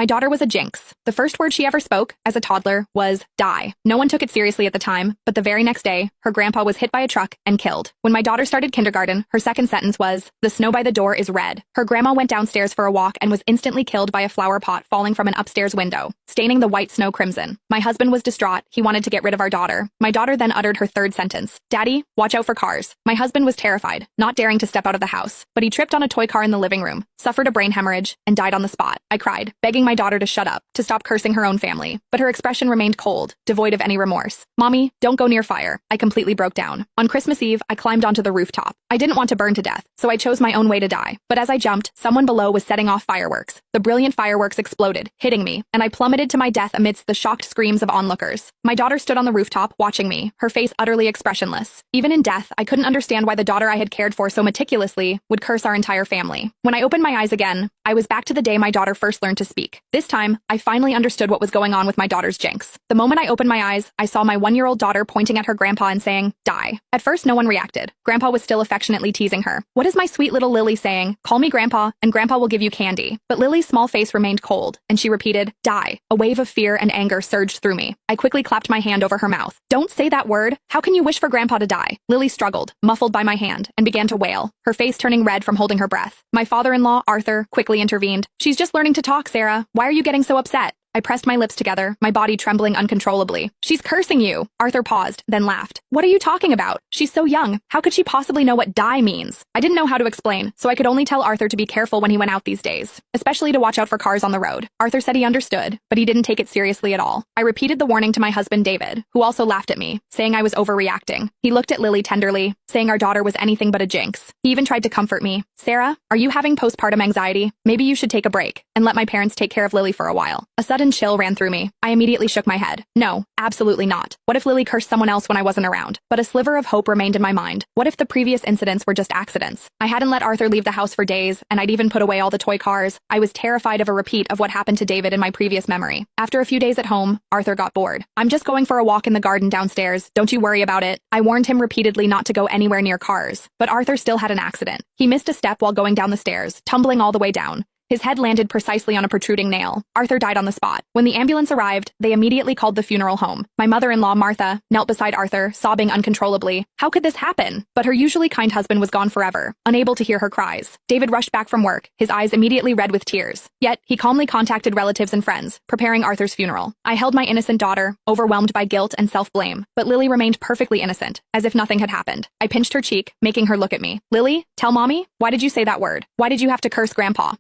My daughter was a jinx. The first word she ever spoke, as a toddler, was die. No one took it seriously at the time, but the very next day, her grandpa was hit by a truck and killed. When my daughter started kindergarten, her second sentence was, "The snow by the door is red." Her grandma went downstairs for a walk and was instantly killed by a flower pot falling from an upstairs window, staining the white snow crimson. My husband was distraught. He wanted to get rid of our daughter. My daughter then uttered her third sentence, "Daddy, watch out for cars." My husband was terrified, not daring to step out of the house, but he tripped on a toy car in the living room, suffered a brain hemorrhage, and died on the spot. I cried, begging my daughter to shut up, to stop cursing her own family, but her expression remained cold, devoid of any remorse. "Mommy, don't go near fire." I completely broke down. On Christmas Eve, I climbed onto the rooftop. I didn't want to burn to death, so I chose my own way to die. But as I jumped, someone below was setting off fireworks. The brilliant fireworks exploded, hitting me, and I plummeted to my death amidst the shocked screams of onlookers. My daughter stood on the rooftop, watching me, her face utterly expressionless. Even in death, I couldn't understand why the daughter I had cared for so meticulously would curse our entire family. When I opened my eyes again, I was back to the day my daughter first learned to speak. This time, I finally understood what was going on with my daughter's jinx. The moment I opened my eyes, I saw my 1-year-old daughter pointing at her grandpa and saying, "Die." At first, no one reacted. Grandpa was still affectionately teasing her. "What is my sweet little Lily saying? Call me Grandpa, and Grandpa will give you candy." But Lily's small face remained cold, and she repeated, "Die." A wave of fear and anger surged through me. I quickly clapped my hand over her mouth. "Don't say that word. How can you wish for Grandpa to die?" Lily struggled, muffled by my hand, and began to wail, her face turning red from holding her breath. My father-in-law, Arthur, quickly intervened. "She's just learning to talk, Sarah. Why are you getting so upset?" I pressed my lips together, my body trembling uncontrollably. "She's cursing you." Arthur paused, then laughed. "What are you talking about? She's so young. How could she possibly know what die means?" I didn't know how to explain, so I could only tell Arthur to be careful when he went out these days, especially to watch out for cars on the road. Arthur said he understood, but he didn't take it seriously at all. I repeated the warning to my husband David, who also laughed at me, saying I was overreacting. He looked at Lily tenderly, saying our daughter was anything but a jinx. He even tried to comfort me. "Sarah, are you having postpartum anxiety? Maybe you should take a break and let my parents take care of Lily for a while." A sudden chill ran through me. I immediately shook my head. No, absolutely not. What if Lily cursed someone else when I wasn't around? But a sliver of hope remained in my mind. What if the previous incidents were just accidents? I hadn't let Arthur leave the house for days, and I'd even put away all the toy cars. I was terrified of a repeat of what happened to David in my previous memory. After a few days at home, Arthur got bored. "I'm just going for a walk in the garden downstairs. Don't you worry about it." I warned him repeatedly not to go anywhere near cars. But Arthur still had an accident. He missed a step while going down the stairs, tumbling all the way down. His head landed precisely on a protruding nail. Arthur died on the spot. When the ambulance arrived, they immediately called the funeral home. My mother-in-law, Martha, knelt beside Arthur, sobbing uncontrollably. How could this happen? But her usually kind husband was gone forever, unable to hear her cries. David rushed back from work, his eyes immediately red with tears. Yet, he calmly contacted relatives and friends, preparing Arthur's funeral. I held my innocent daughter, overwhelmed by guilt and self-blame. But Lily remained perfectly innocent, as if nothing had happened. I pinched her cheek, making her look at me. "Lily, tell Mommy, why did you say that word? Why did you have to curse Grandpa?"